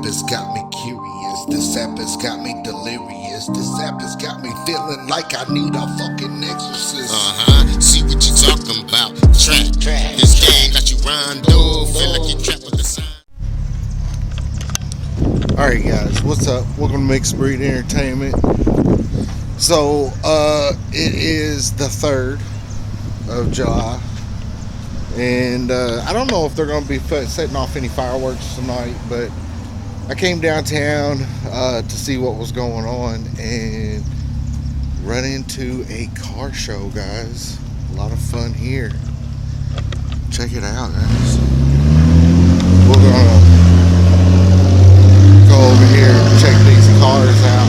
has got me curious. This app has got me delirious. This app has got me feeling like I need a fucking exorcist. See what you talking about. Track. This game got you rondo. Feel like you trapped with the sign. Alright guys, what's up? Welcome to Mixed Breed Entertainment. So, it is the 3rd of July. And I don't know if they're going to be setting off any fireworks tonight, but I came downtown to see what was going on and run into a car show, guys. A lot of fun here. Check it out, guys. We're going to go over here and check these cars out.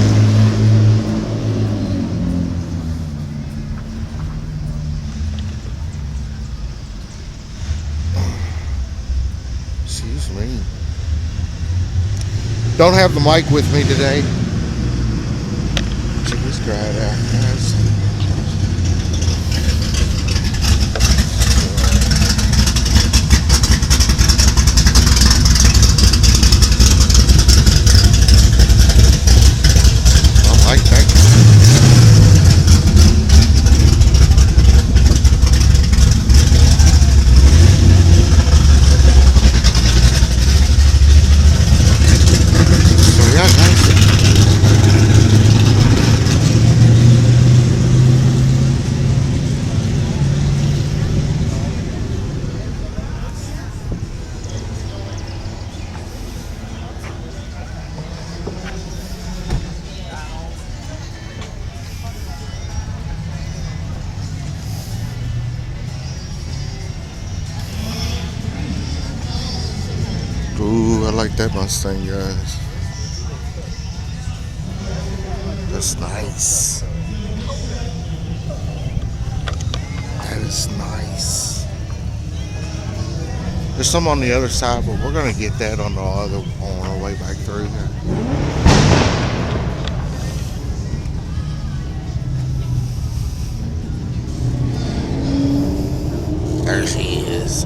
Excuse me. Don't have the mic with me today. Check this crowd out, guys. I like that. So yeah, guys. Ooh, I like that Mustang, guys. That's nice. That is nice. There's some on the other side, but we're gonna get that on our way back through here. There she is.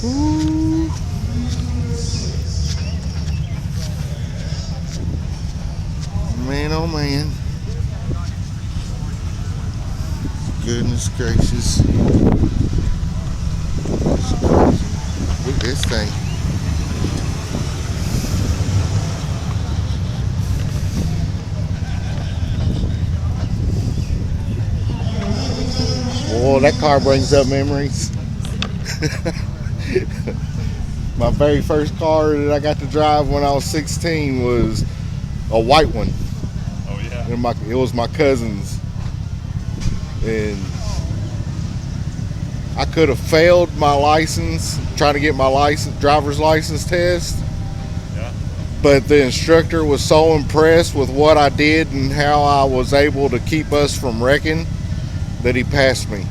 Ooh. Man, oh man. Goodness gracious. Look at this thing. Oh, that car brings up memories. My very first car that I got to drive when I was 16 was a white one. Oh yeah. And it was my cousin's. And I could have failed my license, trying to get my driver's license test. Yeah. But the instructor was so impressed with what I did and how I was able to keep us from wrecking that he passed me.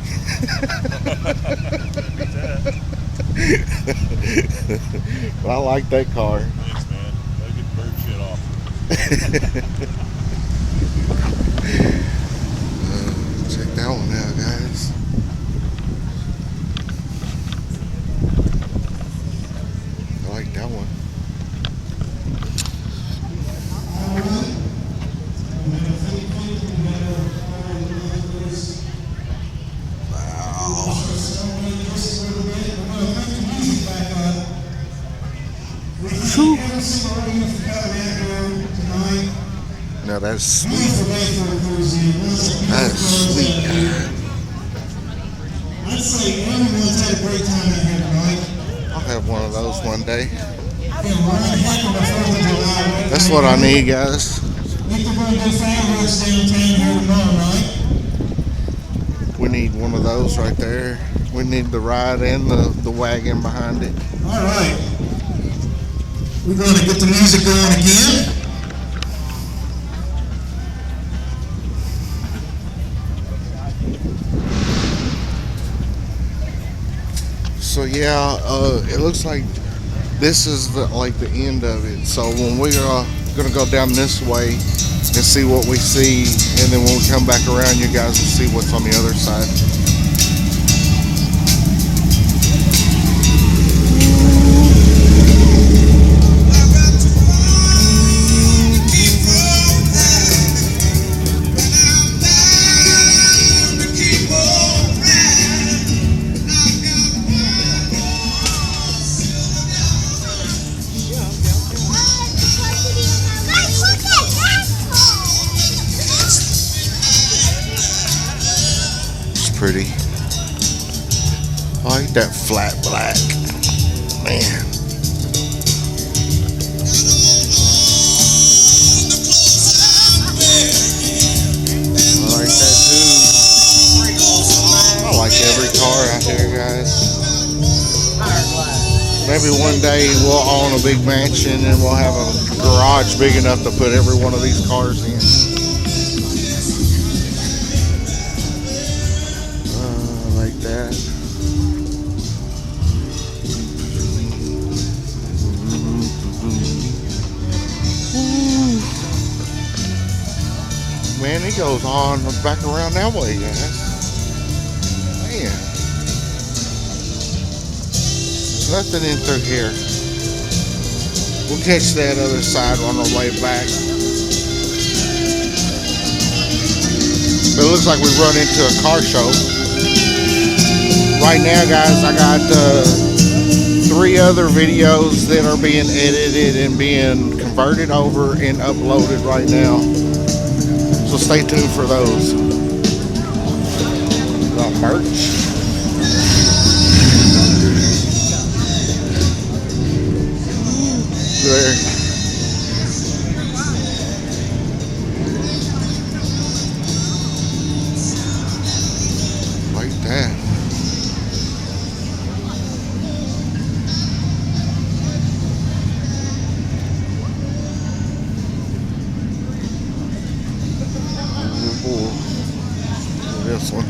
But I like that car. Thanks, man. Gotta get bird shit off. Check that one out, guys. I like that one. Now that's sweet. That's sweet. I'd say everyone's had a great time out here tonight. I'll have one of those one day. We're on heck of a 4th of July. Right? That's what I need, guys. Think we're going to do fireworks downtown here tomorrow night. We need one of those right there. We need the ride and the wagon behind it. All right. We're going to get the music going again. So yeah, it looks like this is the end of it. So when we are gonna go down this way, and see what we see, and then when we come back around, you guys will see what's on the other side. Pretty. I like that flat black. Man. I like that too. I like every car out here, guys. Maybe one day we'll own a big mansion and we'll have a garage big enough to put every one of these cars in. Like that. Man, it goes on back around that way, guys. Man. There's nothing in through here. We'll catch that other side on our way back. But it looks like we've run into a car show. Right now, guys, I got 3 other videos that are being edited and being converted over and uploaded right now. So stay tuned for those. Got merch. There. Like that. This one.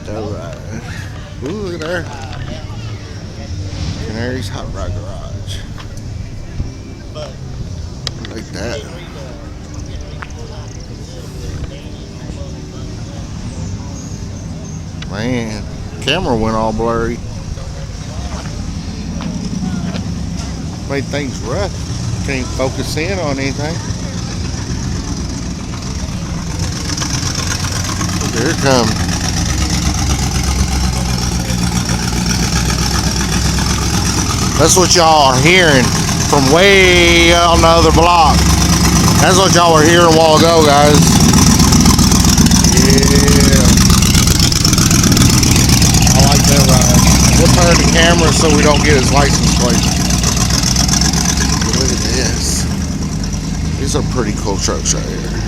Alright. Ooh, look at there. Canary's Hot Rod Garage. Like that. Man, camera went all blurry. Made things rough. Can't focus in on anything. Here it comes. That's what y'all are hearing from way on the other block. That's what y'all were hearing a while ago, guys. Yeah. I like that ride. We'll turn the camera so we don't get his license plate. But look at this. These are pretty cool trucks right here.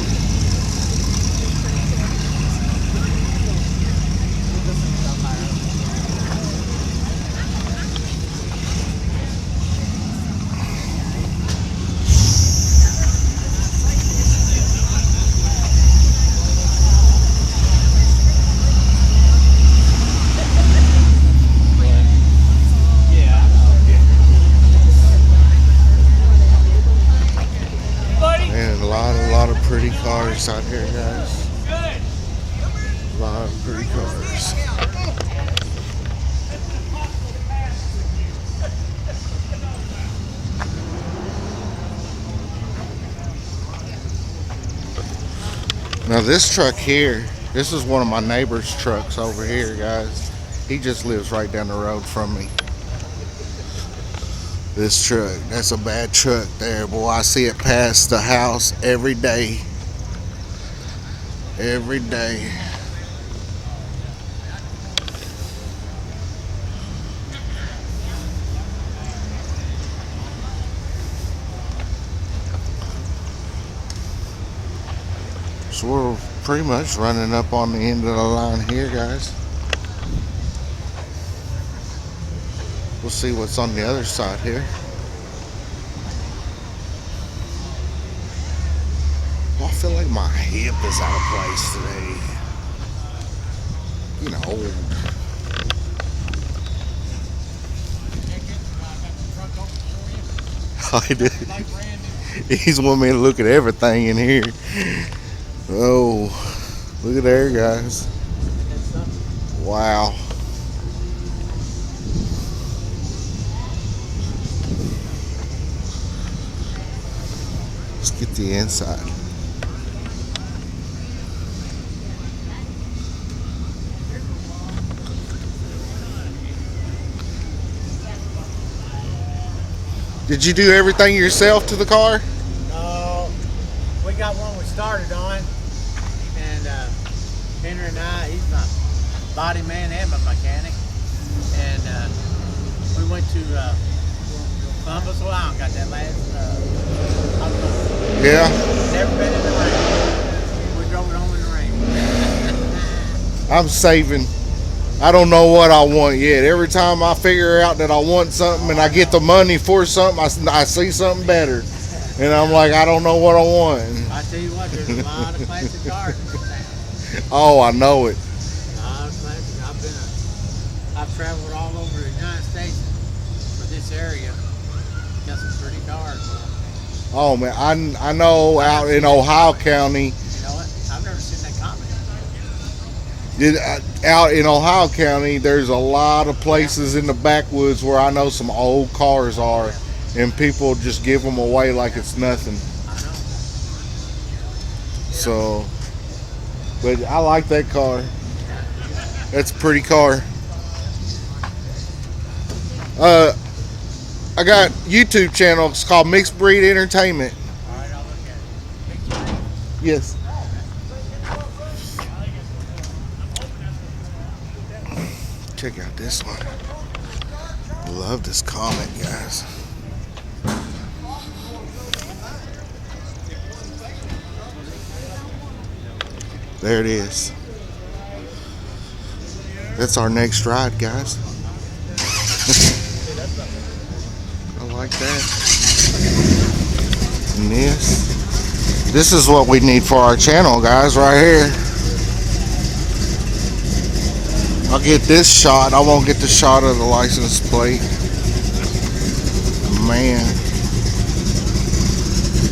And a lot of pretty cars out here, guys. A lot of pretty cars. Now this truck here, this is one of my neighbor's trucks over here, guys. He just lives right down the road from me. This truck, that's a bad truck there, boy. I see it pass the house every day. Every day. So we're pretty much running up on the end of the line here, guys. We'll see what's on the other side here. Oh, feel like my hip is out of place today. You know. I did. He's wanting me to look at everything in here. Oh, look at there, guys. Wow. Let's get the inside. Did you do everything yourself to the car? We got one we started on, and Henry and I, he's my body man and my mechanic, and we went to Columbus, Ohio, got that last automotive. Yeah. Never been in the rain. We drove it home in the rain. I'm saving. I don't know what I want yet. Every time I figure out that I want something and I get the money for something, I see something better. And I'm like, I don't know what I want. I tell you what, there's a lot of classic cars in this town. Oh, I know it. A lot of classic. I've traveled all over the United States for this area. Got some pretty cars. Oh, man. I know out in Ohio County. You know what? I've never seen that comment. Out in Ohio County, there's a lot of places in the backwoods where I know some old cars are. And people just give them away like it's nothing. I know. So, but I like that car. That's a pretty car. I got YouTube channel. It's called Mixed Breed Entertainment. All right, I'll look at it. Yes. Check out this one. Love this comment, guys. There it is. That's our next ride, guys. I like that. And this is what we need for our channel, guys, right here. I'll get this shot. I won't get the shot of the license plate. Man.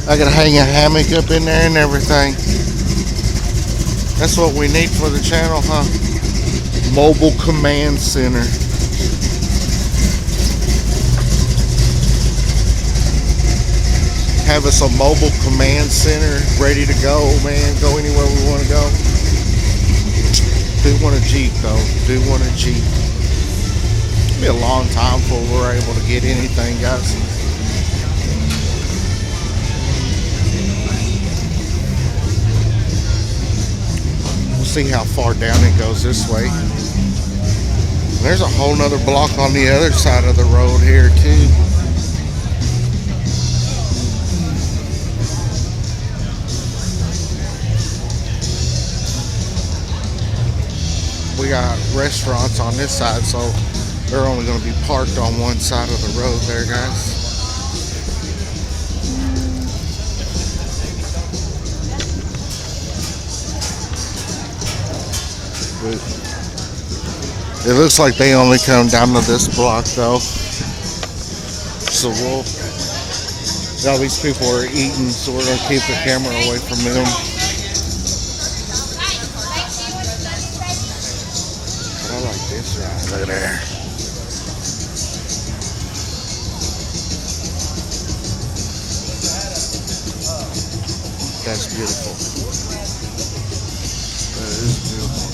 I gotta hang a hammock up in there and everything. That's what we need for the channel, huh? Mobile Command Center. Have us a mobile command center ready to go, man. Go anywhere we want to go. Do want a Jeep, though. Do want a Jeep. It'll be a long time before we're able to get anything, guys. See how far down it goes this way. There's a whole nother block on the other side of the road here too. We got restaurants on this side, so they're only going to be parked on one side of the road there, guys. It looks like they only come down to this block though. So all these people are eating, so we're gonna keep the camera away from them. But I like this ride. Look at there. That's beautiful. That is beautiful.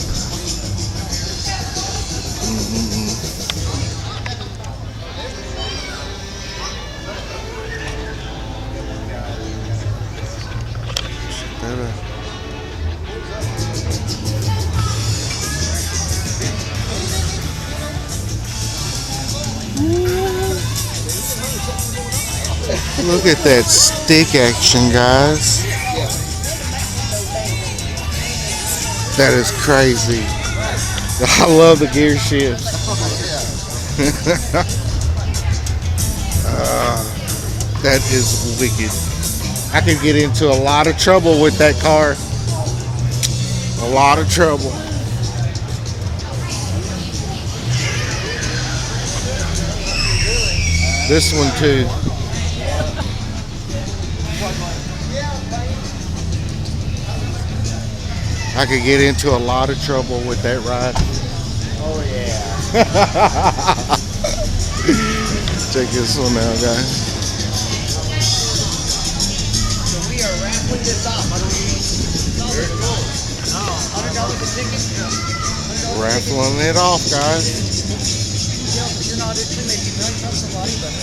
Look at that stick action, guys. That is crazy. I love the gear shifts. That is wicked. I could get into a lot of trouble with that car. A lot of trouble. This one too. I could get into a lot of trouble with that ride. Oh yeah. Check this one out, guys. So we are raffling this off. $100 a ticket. Raffling it off, guys. You're not itching, maybe you done from somebody, but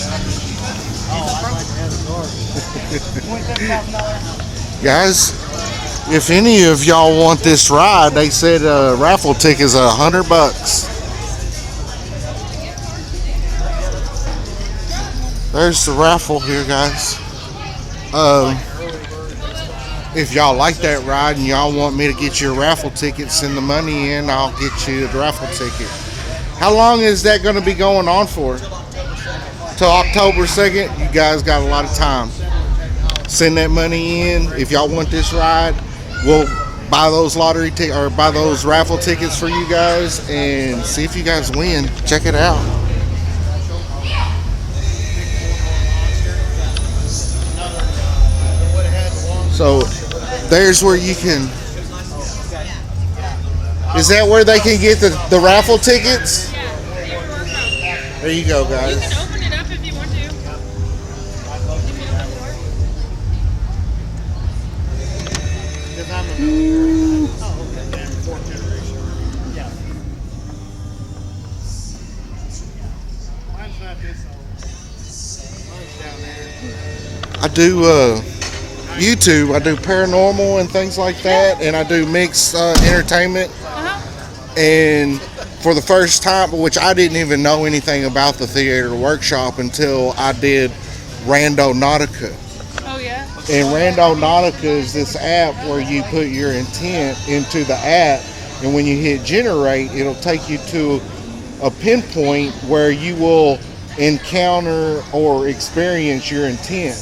$27,000. Guys, if any of y'all want this ride, they said raffle tickets are $100. There's the raffle here, guys. If y'all like that ride and y'all want me to get your raffle ticket, send the money in, I'll get you the raffle ticket. How long is that going to be going on for? Till October 2nd? You guys got a lot of time. Send that money in. If y'all want this ride, we'll buy those lottery tickets or buy those raffle tickets for you guys and see if you guys win. Check it out. So there's where you can. Is that where they can get the raffle tickets? There you go, guys. You can open it up if you want to. I do YouTube. I do paranormal and things like that, and I do mixed entertainment. And for the first time, which I didn't even know anything about the theater workshop until I did Rando Nautica. Oh yeah. And Rando Nautica is this app where you put your intent into the app, and when you hit generate, it'll take you to a pinpoint where you will encounter or experience your intent.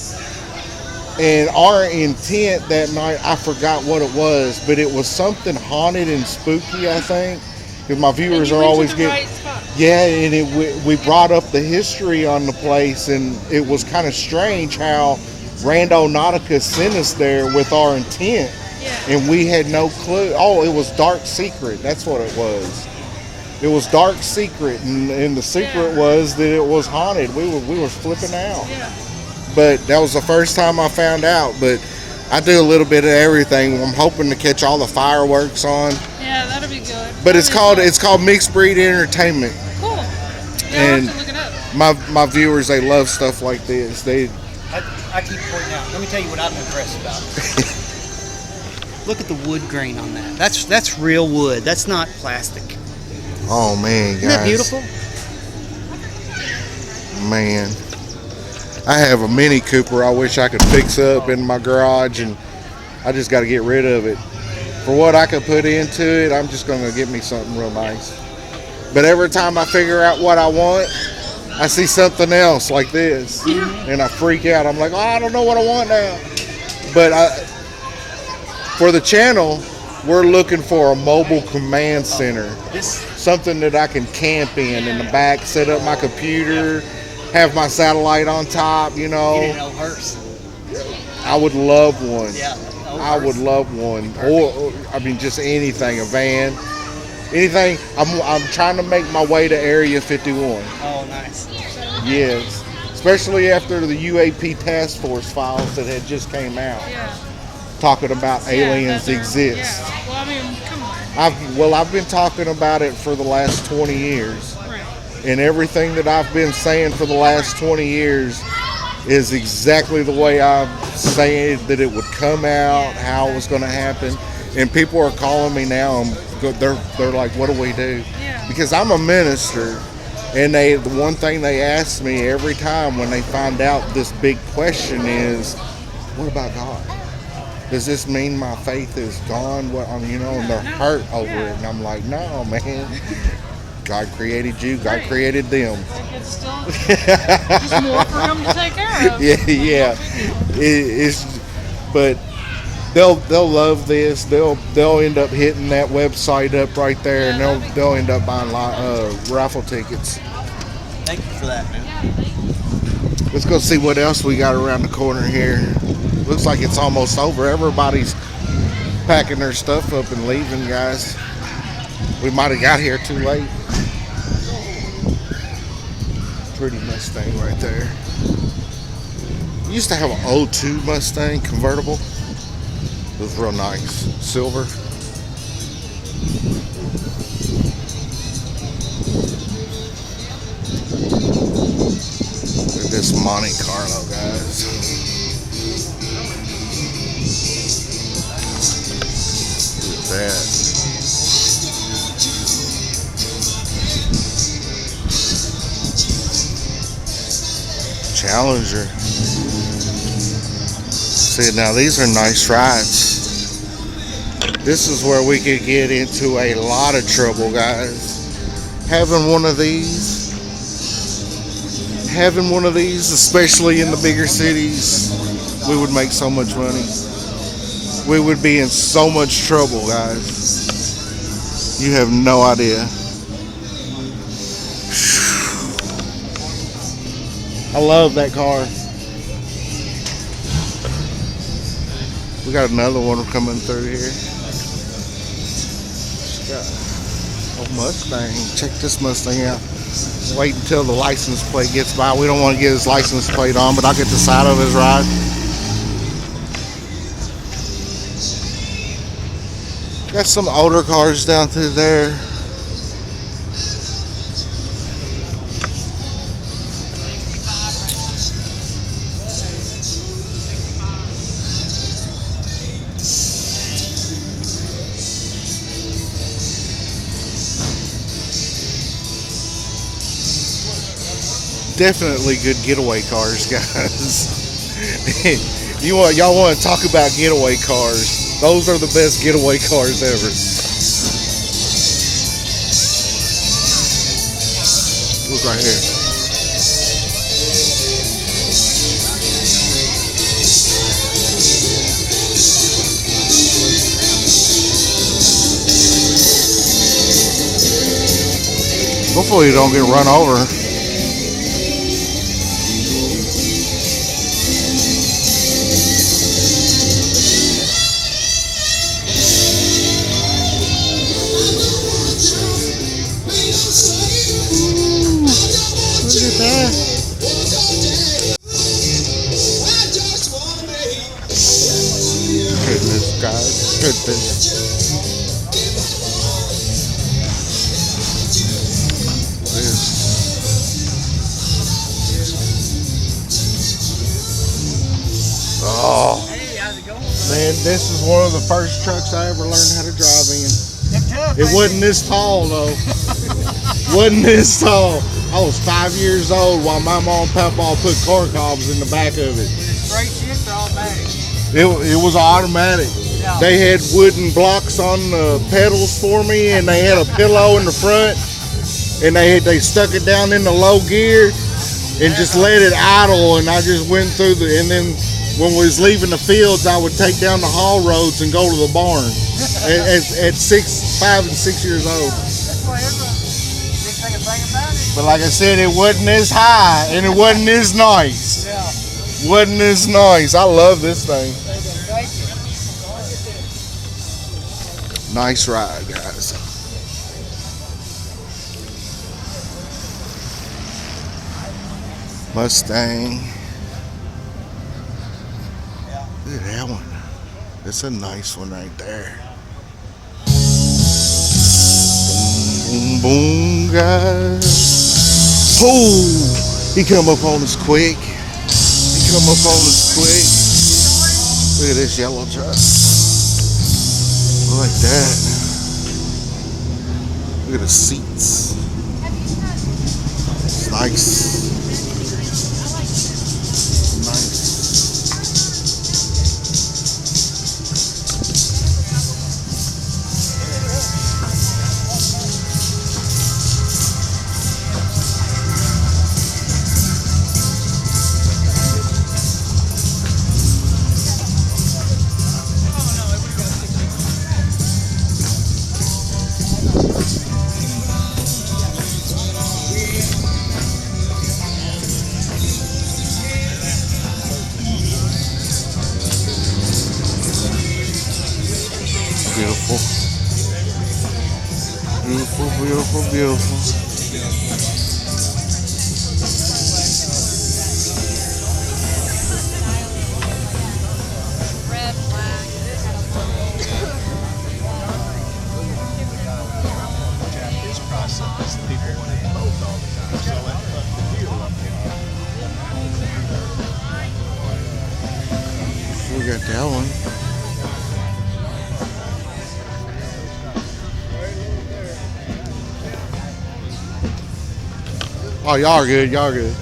And our intent that night, I forgot what it was, but it was something haunted and spooky, I think. Because my viewers are always getting... Yeah, and we brought up the history on the place, and it was kind of strange how Rando Nautica sent us there with our intent. Yeah. And we had no clue. Oh, it was Dark Secret. That's what it was. It was Dark Secret, and the secret was that it was haunted. We were flipping out. Yeah. But that was the first time I found out. But I do a little bit of everything. I'm hoping to catch all the fireworks on. Yeah, that'll be good. But it's called Mixed Breed Entertainment. Cool. Yeah, And I'll have to look it up. my viewers, they love stuff like this. I keep pointing out. Let me tell you what I'm impressed about. Look at the wood grain on that. That's real wood. That's not plastic. Oh man, guys. Isn't that beautiful? Man, I have a Mini Cooper I wish I could fix up in my garage, and I just got to get rid of it. For what I could put into it, I'm just going to get me something real nice. But every time I figure out what I want, I see something else like this, and I freak out. I'm like, oh, I don't know what I want now. But for the channel, we're looking for a mobile command center. Something that I can camp in the back, set up my computer, have my satellite on top, you know. You didn't know hers. I would love one. Yeah. I would love one. Or I mean, just anything, a van, anything. I'm trying to make my way to Area 51. Oh, nice. Yes, especially after the UAP task force files that had just came out, Yeah. talking about aliens that they're- exist. Yeah. Well, I mean, come on. I've been talking about it for the last 20 years. Right. And everything that I've been saying for the last 20 years is exactly the way I'm saying that it would come out, how it was going to happen. And people are calling me now, and they're like, what do we do? Yeah. Because I'm a minister, and the one thing they ask me every time when they find out this big question is, what about God? Does this mean my faith is gone? What, and they're hurt over it. And I'm like, no, man. God created you. God created them. Like it's still just more for him to take care of. Yeah. but they'll love this. They'll end up hitting that website up right there, and they'll end up buying raffle tickets. Thank you for that, man. Let's go see what else we got around the corner here. Looks like it's almost over. Everybody's packing their stuff up and leaving, guys. We might have got here too late. Pretty Mustang right there. Used to have an 02 Mustang convertible. It was real nice. Silver. Look at this Monte Carlo, guys. Look at that. Challenger. See, now these are nice rides. This is where we could get into a lot of trouble, guys. Having one of these, especially in the bigger cities, we would make so much money. We would be in so much trouble, guys. You have no idea. I love that car. We got another one coming through here. Got a Mustang. Check this Mustang out. Wait until the license plate gets by. We don't want to get his license plate on, but I'll get the side of his ride. Got some older cars down through there. Definitely good getaway cars, guys. Y'all want to talk about getaway cars? Those are the best getaway cars ever. Look right here. Hopefully you don't get run over. Goodness, guys. Goodness. Oh. Hey, how's it going? Man, this is one of the first trucks I ever learned how to drive in. It wasn't this tall, though. Wasn't this tall. I was 5 years old while my mom and papa put corn cobs in the back of it. Straight shift or automatic? It was automatic. Yeah. They had wooden blocks on the pedals for me, and they had a pillow in the front, and they stuck it down in the low gear and just let it idle, and I just went through and then when we was leaving the fields, I would take down the haul roads and go to the barn at 5 and 6 years old. That's why everyone didn't think a thing about it. But like I said, it wasn't as high and it wasn't as nice. Yeah. Wasn't as nice. I love this thing. Thank you. Nice ride, guys. Mustang. Look at that one. That's a nice one right there. Boom, boom, guys. Oh, he come up on us quick. He come up on us quick. Look at this yellow truck. Look like that. Look at the seats. It's nice. Beautiful, beautiful. Red, black. This process, people want it both all the time. So that's the deal up We got that one. Oh, y'all are good. Y'all are good.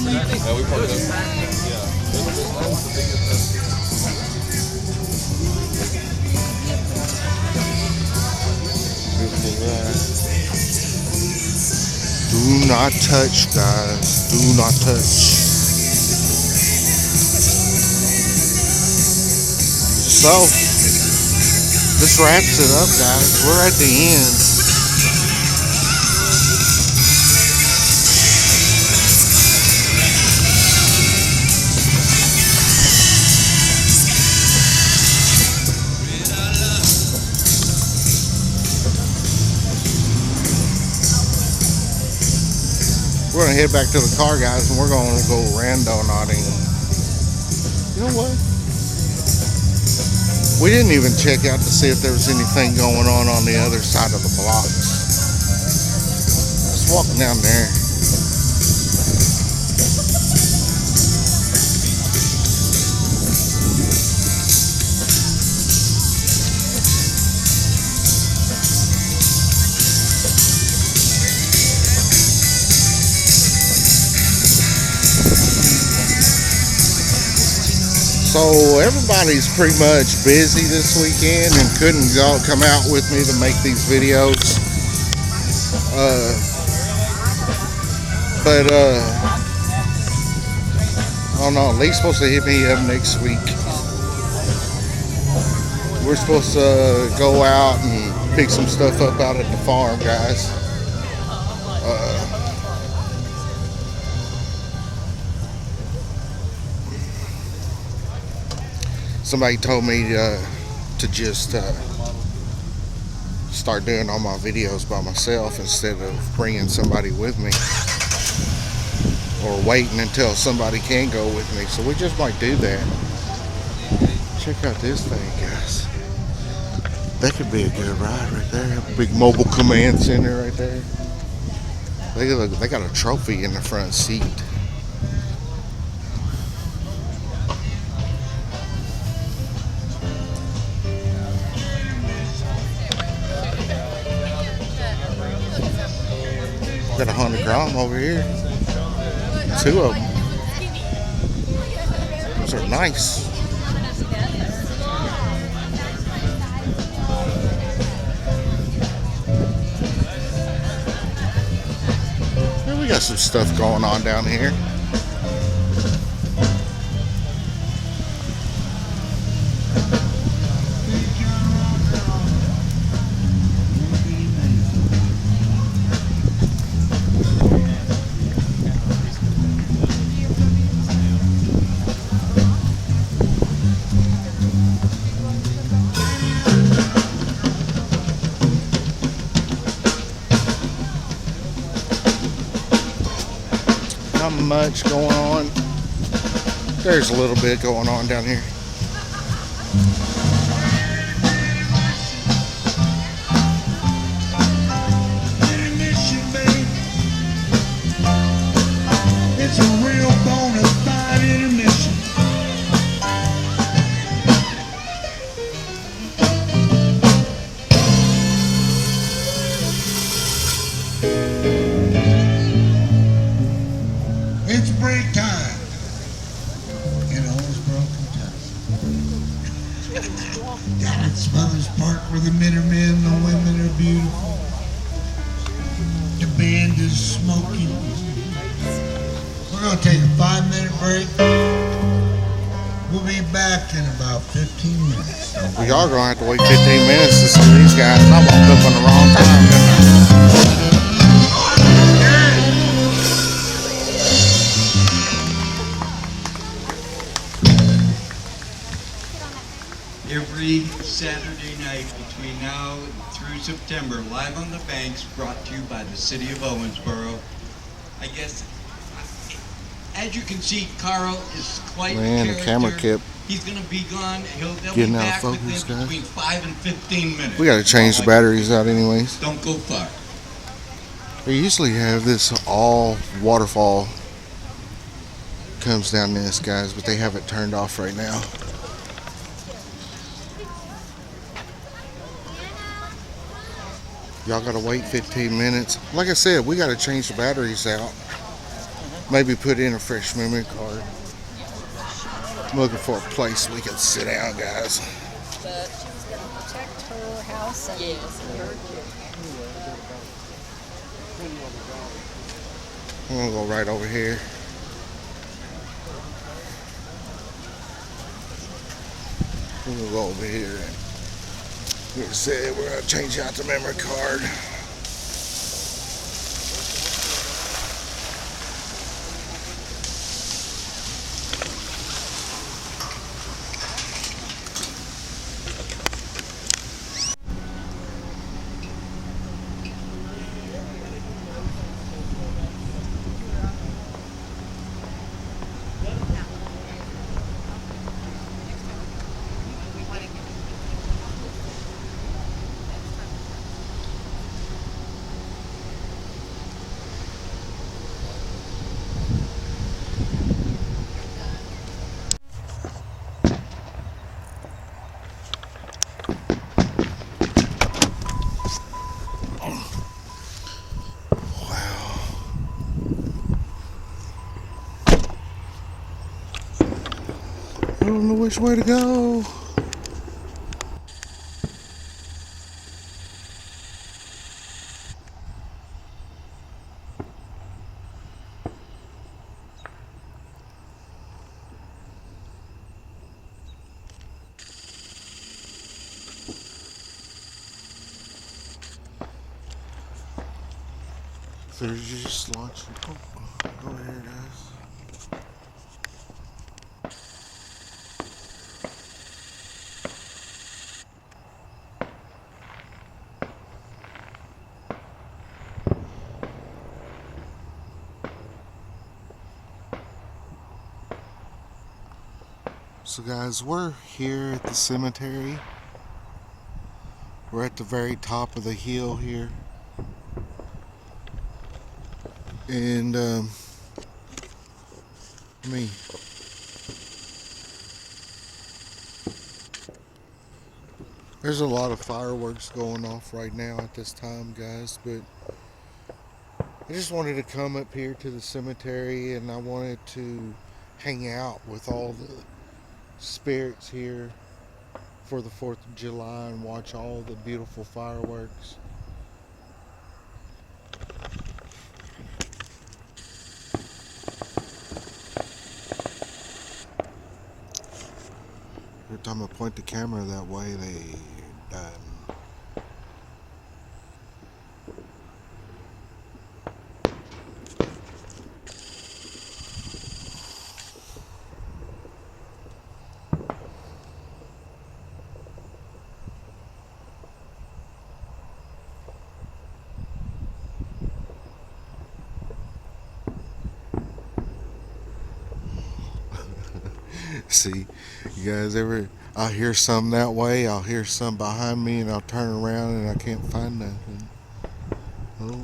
Yeah, we parked up. Do not touch, guys. Do not touch. So, this wraps it up, guys. We're at the end. We're gonna head back to the car, guys, and we're gonna go randonauting. You know what? We didn't even check out to see if there was anything going on the other side of the blocks. Just walking down there. So everybody's pretty much busy this weekend and couldn't come out with me to make these videos. But I don't know. Lee's supposed to hit me up next week. We're supposed to go out and pick some stuff up out at the farm, guys. Somebody told me to just start doing all my videos by myself instead of bringing somebody with me or waiting until somebody can go with me. So we just might do that. Check out this thing, guys. That could be a good ride right there. Big mobile command center right there. They got a trophy in the front seat. Got a Honda Grom over here. 2 of them. Those are nice. Yeah, we got some stuff going on down here. Not much going on. There's a little bit going on down here. It's a real bona fide intermission. It's break time in Old Broken Town. Down at Smothers Park where the men are men, the women are beautiful. The band is smoking. We're going to take a 5-minute break. We'll be back in about 15 minutes. We are going to have to wait 15 minutes to see these guys. I walked up on the wrong time, didn't I? Every Saturday night between now and through September, Live on the Banks, brought to you by the City of Owensboro. I guess, as you can see, Carl is quite Man, a the character. camera kept He's going to be gone. They'll getting be out of back focus, within guys. between 5 and 15 minutes. We got to change the batteries out anyways. Don't go far. They usually have this all waterfall comes down this, guys, but they have it turned off right now. Y'all gotta wait 15 minutes. Like I said, we gotta change the batteries out. Maybe put in a fresh memory card. I'm looking for a place we can sit down, guys. But she was going to protect her house and her I'm gonna go right over here. We're gonna go over here. Like I said, we're gonna change out the memory card. I don't know which way to go. So did you just launch? Oh, go ahead, guys. So guys, we're here at the cemetery. We're at the very top of the hill here. And there's a lot of fireworks going off right now at this time, guys, but I just wanted to come up here to the cemetery and I wanted to hang out with all the spirits here for the 4th of July and watch all the beautiful fireworks. Every time I point the camera that way, they see, you guys ever, I'll hear some that way, I'll hear some behind me, and I'll turn around and I can't find nothing. Oh.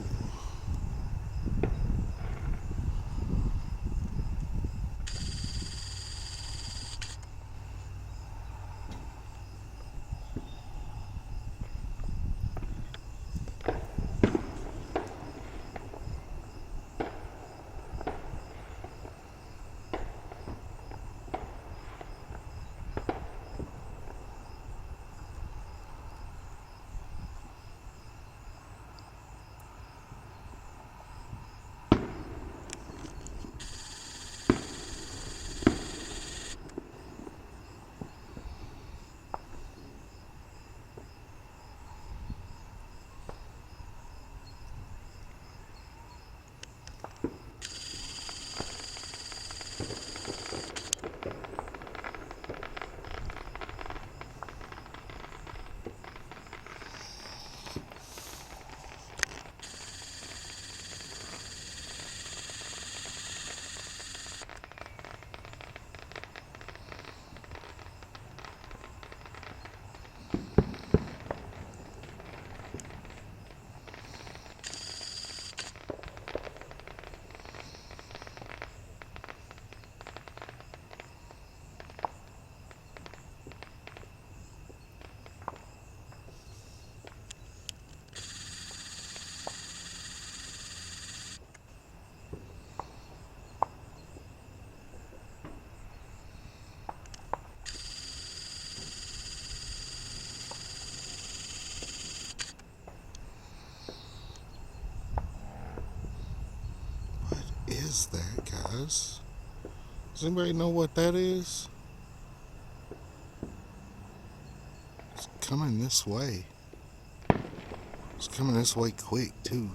is that, guys? Does anybody know what that is? It's coming this way. It's coming this way quick, too.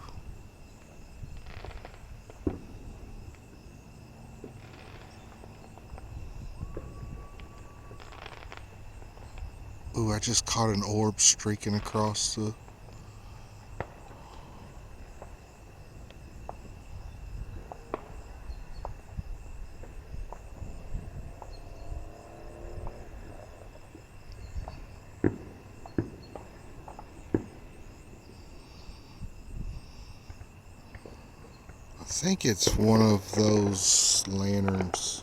Ooh, I just caught an orb streaking across the... I think it's one of those lanterns.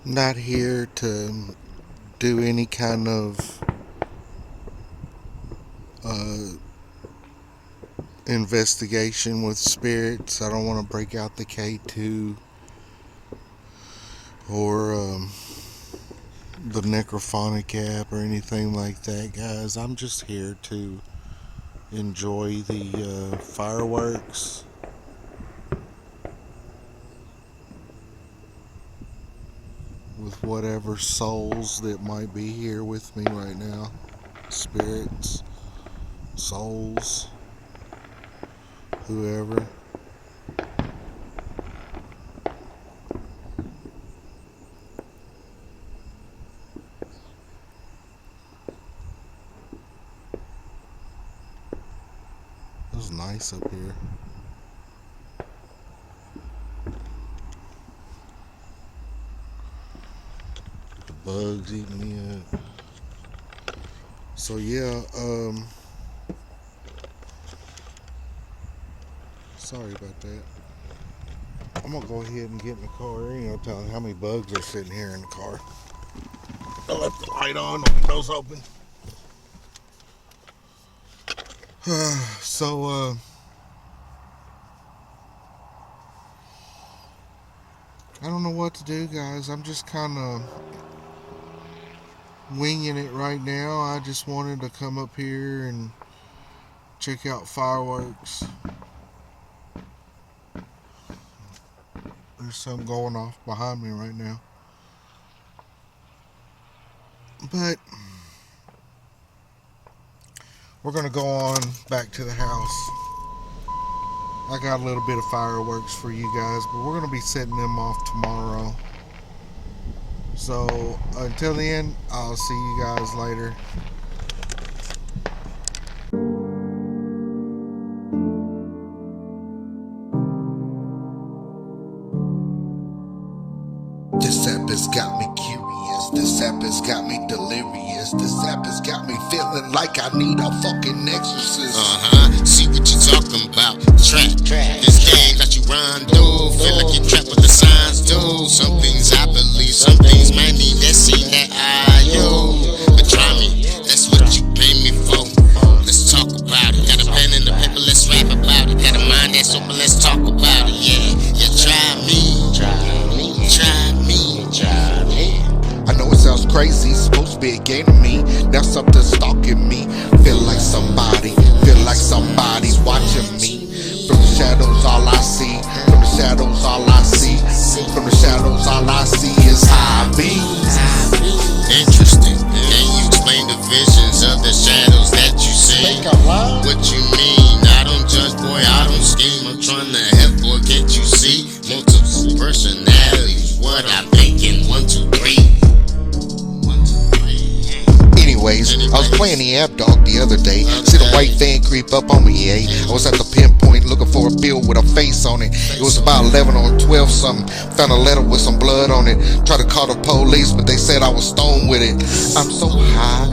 Not here to do any kind of investigation with spirits. I don't want to break out the K2 or the necrophonic app or anything like that, guys. I'm just here to enjoy the fireworks. With whatever souls that might be here with me right now. Spirits, souls, whoever. It was nice up here. Bugs eating me up. So yeah, sorry about that. I'm gonna go ahead and get in the car. There ain't no telling how many bugs are sitting here in the car. I left the light on, the windows open. So I don't know what to do, guys. I'm just kind of winging it right now. I just wanted to come up here and check out fireworks. There's something going off behind me right now. But we're going to go on back to the house. I got a little bit of fireworks for you guys, but we're going to be setting them off tomorrow. So until then, I'll see you guys later. This app has got me curious. This app has got me delirious. This app has got me feeling like I need a fucking exorcist. See what you talking about. Track. This game got you rondo. Feel like you're trapped with the signs do. Some things I believe, some things might need that scene that I But try me, that's what you pay me for. Let's talk about it. Got a pen and a paper, let's rap about it. Got a mind that's open, let's talk about it. Yeah, try me. I know it sounds crazy, supposed to be a game to me. Now something's stalking me. Feel like some app, dog, the other day. See the white van creep up on me, yeah. I was at the pinpoint looking for a bill with a face on it. It was about 11 or 12 something. Found a letter with some blood on it. Tried to call the police, but they said I was stoned with it. I'm so high,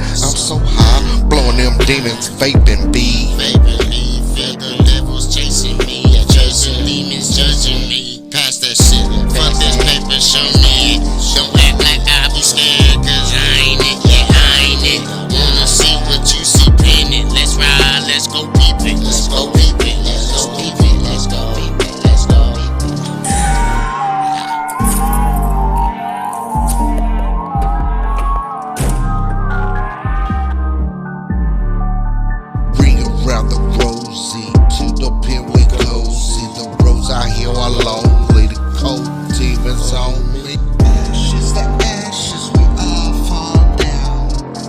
blowing them demons, vaping B. Vaping me, feel the devils chasing me, chasing demons, judging me. Pass that shit, fuck this paper, show me it. Don't act like I be scared, cause I ain't it, yeah, I ain't it. Wanna see what you see, pin it. Let's ride, let's go peep it, let's go peep it, let's go peep it, let's go peep it, let's go peep it. Ring around the rosy, to the pin we cozy. The roads out here are lonely, the cold demons on me. Ashes to ashes, we all fall down.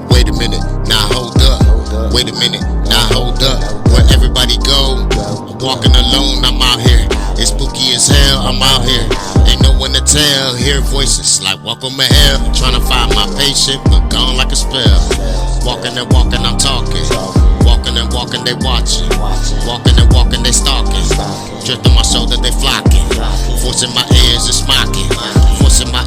Wait a minute, now hold up. Wait a minute, now hold up. Where everybody go? I'm walking alone, I'm out here. It's spooky as hell, I'm out here. Ain't no one to tell. Hear voices like welcome to hell. Trying to find my patient, but gone like a spell. Walking and walking, I'm talking. Walking and walking, they watching. Walking and walking, they stalking. Drifting my shoulder, they flocking. Forcing my ears, it's mocking. Forcing my